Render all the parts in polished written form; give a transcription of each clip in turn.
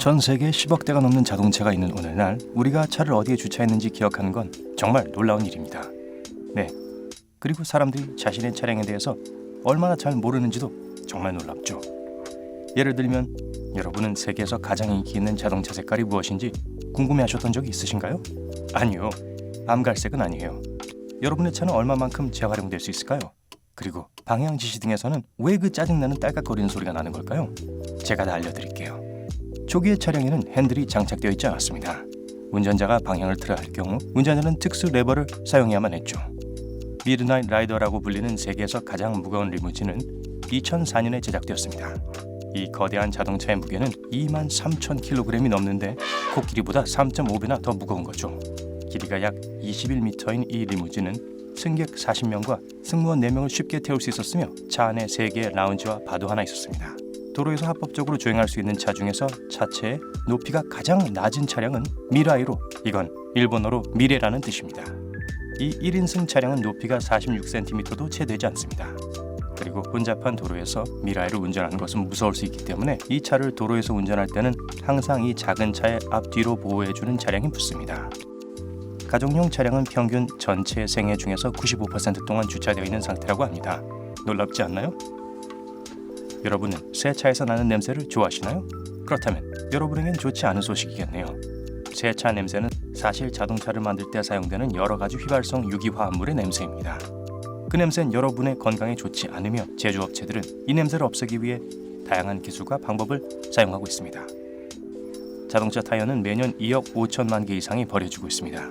전 세계에 10억 대가 넘는 자동차가 있는 오늘날 우리가 차를 어디에 주차했는지 기억하는 건 정말 놀라운 일입니다. 네, 그리고 사람들이 자신의 차량에 대해서 얼마나 잘 모르는지도 정말 놀랍죠. 예를 들면 여러분은 세계에서 가장 인기 있는 자동차 색깔이 무엇인지 궁금해하셨던 적이 있으신가요? 아니요, 암갈색은 아니에요. 여러분의 차는 얼마만큼 재활용될 수 있을까요? 그리고 방향 지시 등에서는 왜 그 짜증나는 딸깍거리는 소리가 나는 걸까요? 제가 다 알려드릴게요. 초기의 차량에는 핸들이 장착되어 있지 않았습니다. 운전자가 방향을 틀어야 할 경우 운전자는 특수 레버를 사용해야만 했죠. 미드나잇 라이더라고 불리는 세계에서 가장 무거운 리무진은 2004년에 제작되었습니다. 이 거대한 자동차의 무게는 23,000kg이 넘는데 코끼리보다 3.5배나 더 무거운 거죠. 길이가 약 21m인 이 리무진은 승객 40명과 승무원 4명을 쉽게 태울 수 있었으며 차 안에 3개의 라운지와 바도 하나 있었습니다. 도로에서 합법적으로 주행할 수 있는 차 중에서 차체의 높이가 가장 낮은 차량은 미라이로, 이건 일본어로 미래라는 뜻입니다. 이 1인승 차량은 높이가 46cm도 채 되지 않습니다. 그리고 혼잡한 도로에서 미라이로 운전하는 것은 무서울 수 있기 때문에 이 차를 도로에서 운전할 때는 항상 이 작은 차의 앞뒤로 보호해주는 차량이 붙습니다. 가정용 차량은 평균 전체 생애 중에서 95% 동안 주차되어 있는 상태라고 합니다. 놀랍지 않나요? 여러분은 새 차에서 나는 냄새를 좋아하시나요? 그렇다면 여러분에겐 좋지 않은 소식이겠네요. 새 차 냄새는 사실 자동차를 만들 때 사용되는 여러 가지 휘발성 유기화합물의 냄새입니다. 그 냄새는 여러분의 건강에 좋지 않으며 제조업체들은 이 냄새를 없애기 위해 다양한 기술과 방법을 사용하고 있습니다. 자동차 타이어는 매년 2억 5천만 개 이상이 버려지고 있습니다.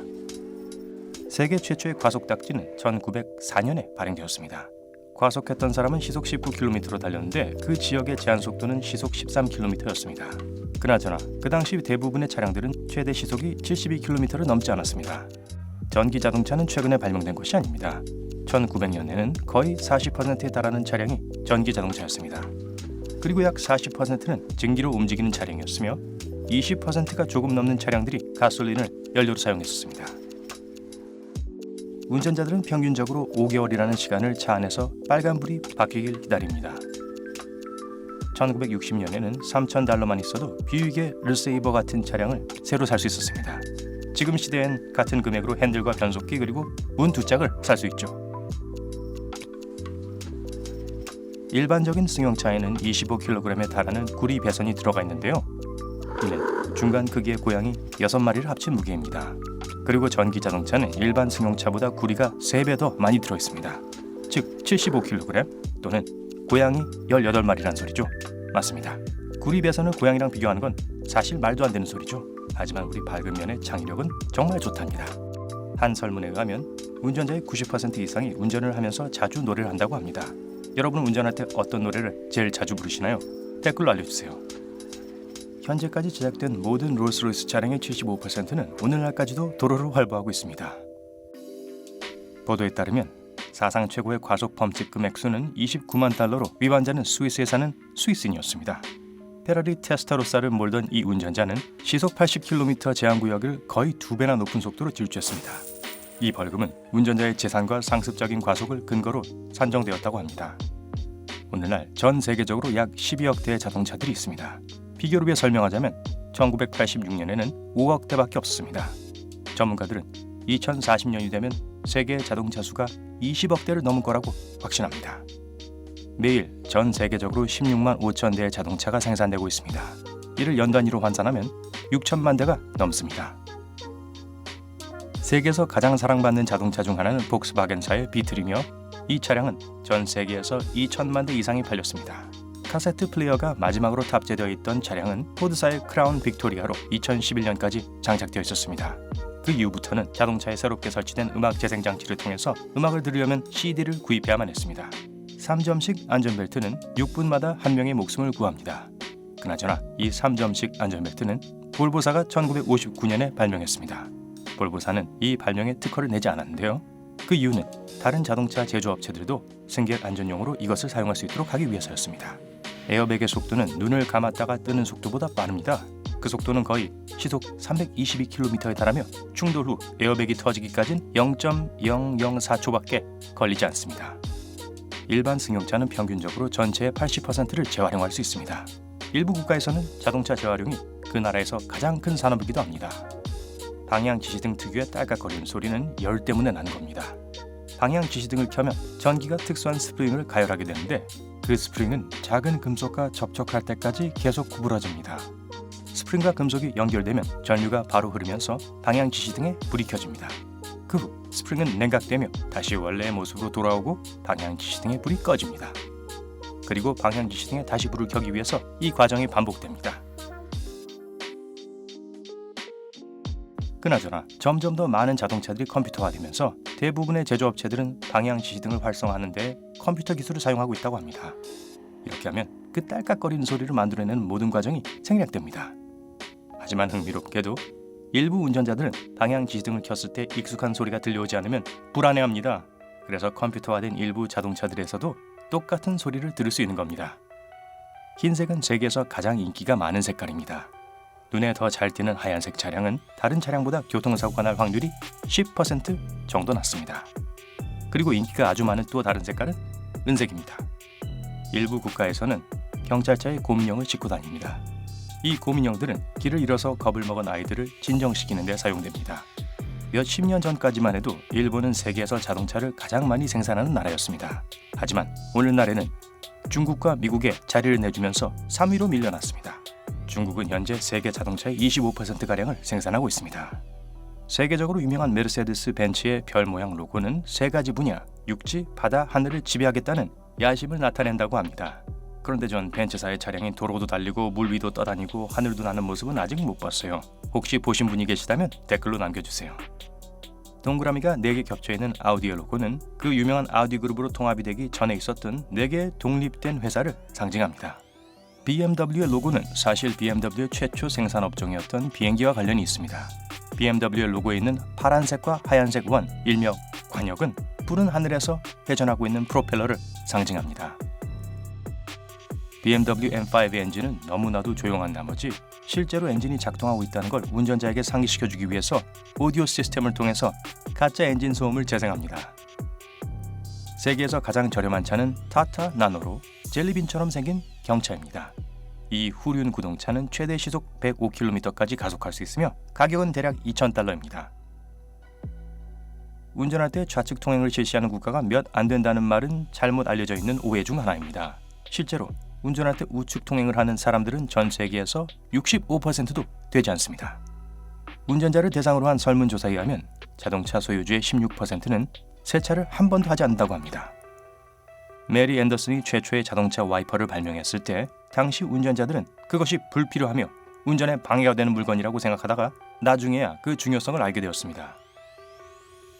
세계 최초의 과속딱지는 1904년에 발행되었습니다. 과속했던 사람은 시속 19km로 달렸는데 그 지역의 제한 속도는 시속 13km였습니다. 그나저나 그 당시 대부분의 차량들은 최대 시속이 72km를 넘지 않았습니다. 전기 자동차는 최근에 발명된 것이 아닙니다. 1900년에는 거의 40%에 달하는 차량이 전기 자동차였습니다. 그리고 약 40%는 증기로 움직이는 차량이었으며 20%가 조금 넘는 차량들이 가솔린을 연료로 사용했었습니다. 운전자들은 평균적으로 5개월이라는 시간을 차 안에서 빨간불이 바뀌길 기다립니다. 1960년에는 $3,000만 있어도 뷰익의 르세이버 같은 차량을 새로 살 수 있었습니다. 지금 시대엔 같은 금액으로 핸들과 변속기 그리고 문 2짝을 살 수 있죠. 일반적인 승용차에는 25kg에 달하는 구리 배선이 들어가 있는데요. 이는 중간 크기의 고양이 6마리를 합친 무게입니다. 그리고 전기 자동차는 일반 승용차보다 구리가 3배 더 많이 들어있습니다. 즉 75kg 또는 고양이 18마리란 소리죠. 맞습니다. 구리 배선을 고양이랑 비교하는 건 사실 말도 안 되는 소리죠. 하지만 우리 밝은 면의 창의력은 정말 좋답니다. 한 설문에 의하면 운전자의 90% 이상이 운전을 하면서 자주 노래를 한다고 합니다. 여러분은 운전할 때 어떤 노래를 제일 자주 부르시나요? 댓글로 알려주세요. 현재까지 제작된 모든 롤스로이스 차량의 75%는 오늘날까지도 도로를 활보하고 있습니다. 보도에 따르면 사상 최고의 과속 범칙 금액수는 $290,000로 위반자는 스위스에 사는 스위스인이었습니다. 페라리 테스타로사를 몰던 이 운전자는 시속 80km 제한구역을 거의 2배나 높은 속도로 질주했습니다. 이 벌금은 운전자의 재산과 상습적인 과속을 근거로 산정되었다고 합니다. 오늘날 전 세계적으로 약 12억 대의 자동차들이 있습니다. 비교를 위해 설명하자면 1986년에는 5억 대밖에 없었습니다. 전문가들은 2040년이 되면 세계 자동차 수가 20억 대를 넘을 거라고 확신합니다. 매일 전 세계적으로 16만 5천 대의 자동차가 생산되고 있습니다. 이를 연 단위로 환산하면 6천만 대가 넘습니다. 세계에서 가장 사랑받는 자동차 중 하나는 폭스바겐사의 비틀이며 이 차량은 전 세계에서 2천만 대 이상이 팔렸습니다. 카세트 플레이어가 마지막으로 탑재되어 있던 차량은 포드사의 크라운 빅토리아로 2011년까지 장착되어 있었습니다. 그 이후부터는 자동차에 새롭게 설치된 음악 재생 장치를 통해서 음악을 들으려면 CD를 구입해야만 했습니다. 3점식 안전벨트는 6분마다 한 명의 목숨을 구합니다. 그나저나 이 3점식 안전벨트는 볼보사가 1959년에 발명했습니다. 볼보사는 이 발명에 특허를 내지 않았는데요. 그 이유는 다른 자동차 제조업체들도 승객 안전용으로 이것을 사용할 수 있도록 하기 위해서였습니다. 에어백의 속도는 눈을 감았다가 뜨는 속도보다 빠릅니다. 그 속도는 거의 시속 322km에 달하며 충돌 후 에어백이 터지기까지는 0.004초밖에 걸리지 않습니다. 일반 승용차는 평균적으로 전체의 80%를 재활용할 수 있습니다. 일부 국가에서는 자동차 재활용이 그 나라에서 가장 큰 산업이기도 합니다. 방향 지시등 특유의 딸깍거리는 소리는 열 때문에 나는 겁니다. 방향 지시등을 켜면 전기가 특수한 스프링을 가열하게 되는데 그 스프링은 작은 금속과 접촉할 때까지 계속 구부러집니다. 스프링과 금속이 연결되면 전류가 바로 흐르면서 방향 지시등에 불이 켜집니다. 그 후 스프링은 냉각되며 다시 원래의 모습으로 돌아오고 방향 지시등의 불이 꺼집니다. 그리고 방향 지시등에 다시 불을 켜기 위해서 이 과정이 반복됩니다. 그나저나 점점 더 많은 자동차들이 컴퓨터화되면서 대부분의 제조업체들은 방향 지시등을 활성화하는 데 컴퓨터 기술을 사용하고 있다고 합니다. 이렇게 하면 그 딸깍거리는 소리를 만들어내는 모든 과정이 생략됩니다. 하지만 흥미롭게도 일부 운전자들은 방향 지시등을 켰을 때 익숙한 소리가 들려오지 않으면 불안해합니다. 그래서 컴퓨터화된 일부 자동차들에서도 똑같은 소리를 들을 수 있는 겁니다. 흰색은 세계에서 가장 인기가 많은 색깔입니다. 눈에 더 잘 띄는 하얀색 차량은 다른 차량보다 교통사고가 날 확률이 10% 정도 낮습니다. 그리고 인기가 아주 많은 또 다른 색깔은 은색입니다. 일부 국가에서는 경찰차에 곰인형을 싣고 다닙니다. 이 곰인형들은 길을 잃어서 겁을 먹은 아이들을 진정시키는 데 사용됩니다. 몇십 년 전까지만 해도 일본은 세계에서 자동차를 가장 많이 생산하는 나라였습니다. 하지만 오늘날에는 중국과 미국에 자리를 내주면서 3위로 밀려났습니다. 중국은 현재 세계 자동차의 25%가량을 생산하고 있습니다. 세계적으로 유명한 메르세데스 벤츠의 별 모양 로고는 세 가지 분야, 육지, 바다, 하늘을 지배하겠다는 야심을 나타낸다고 합니다. 그런데 전 벤츠사의 차량이 도로도 달리고 물 위도 떠다니고 하늘도 나는 모습은 아직 못 봤어요. 혹시 보신 분이 계시다면 댓글로 남겨주세요. 동그라미가 4개 겹쳐있는 아우디의 로고는 그 유명한 아우디 그룹으로 통합이 되기 전에 있었던 4개의 독립된 회사를 상징합니다. BMW의 로고는 사실 BMW의 최초 생산 업종이었던 비행기와 관련이 있습니다. BMW의 로고에 있는 파란색과 하얀색 원, 일명 관역은 푸른 하늘에서 회전하고 있는 프로펠러를 상징합니다. BMW M5 엔진은 너무나도 조용한 나머지 실제로 엔진이 작동하고 있다는 걸 운전자에게 상기시켜주기 위해서 오디오 시스템을 통해서 가짜 엔진 소음을 재생합니다. 세계에서 가장 저렴한 차는 타타 나노로 젤리빈처럼 생긴 경차입니다. 이 후륜 구동차는 최대 시속 105km까지 가속할 수 있으며 가격은 대략 $2,000입니다. 운전할 때 좌측 통행을 실시하는 국가가 몇 안 된다는 말은 잘못 알려져 있는 오해 중 하나입니다. 실제로 운전할 때 우측 통행을 하는 사람들은 전 세계에서 65%도 되지 않습니다. 운전자를 대상으로 한 설문조사에 의하면 자동차 소유주의 16%는 세차를 한 번도 하지 않는다고 합니다. 메리 앤더슨이 최초의 자동차 와이퍼를 발명했을 때 당시 운전자들은 그것이 불필요하며 운전에 방해가 되는 물건이라고 생각하다가 나중에야 그 중요성을 알게 되었습니다.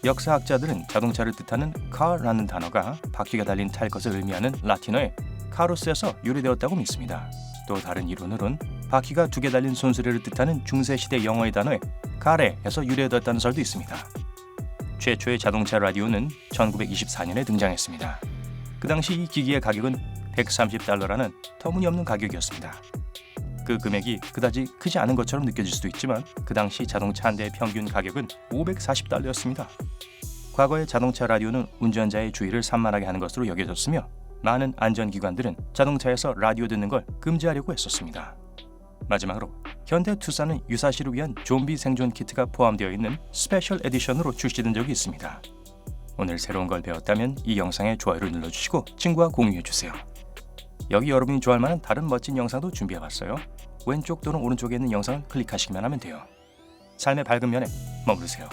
역사학자들은 자동차를 뜻하는 car라는 단어가 바퀴가 달린 탈 것을 의미하는 라틴어의 카로스에서 유래되었다고 믿습니다. 또 다른 이론으론 바퀴가 2개 달린 손수레를 뜻하는 중세시대 영어의 단어의 카레에서 유래되었다는 설도 있습니다. 최초의 자동차 라디오는 1924년에 등장했습니다. 그 당시 이 기기의 가격은 $130라는 터무니없는 가격이었습니다. 그 금액이 그다지 크지 않은 것처럼 느껴질 수도 있지만 그 당시 자동차 한 대의 평균 가격은 $540였습니다. 과거의 자동차 라디오는 운전자의 주의를 산만하게 하는 것으로 여겨졌으며 많은 안전기관들은 자동차에서 라디오 듣는 걸 금지하려고 했었습니다. 마지막으로 현대 투싼은 유사시를 위한 좀비 생존 키트가 포함되어 있는 스페셜 에디션으로 출시된 적이 있습니다. 오늘 새로운 걸 배웠다면 이 영상에 좋아요를 눌러주시고 친구와 공유해주세요. 여기 여러분이 좋아할 만한 다른 멋진 영상도 준비해봤어요. 왼쪽 또는 오른쪽에 있는 영상을 클릭하시기만 하면 돼요. 삶의 밝은 면에 머무르세요.